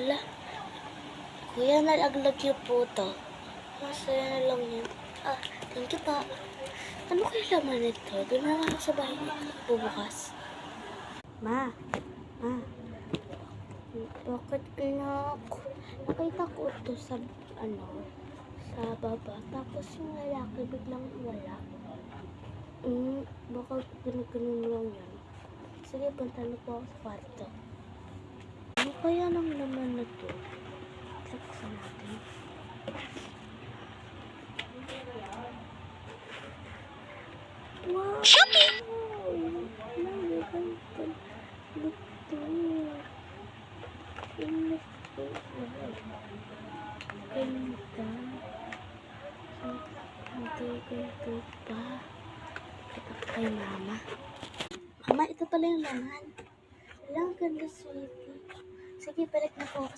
Hala, kuya, nalaglag yung po to. Masaya na lang yun. Ah, thank you pa. Ano kaya laman nito? Doon na lang sa bahay bubukas. Ma, ma, bakit anak? Nakita ko ito sa, sa baba. Tapos yung lalaki biglang wala. Baka ganun lang yan. Sige, punta na po ako sa kwarto. Ano kaya nang laman na to? Buksan natin. Wow! Shopee! Ganito pa. Kita ko kay mama. Mama, ito pala yung laman. Walang ganda, sweetie. Sige, balik na po ako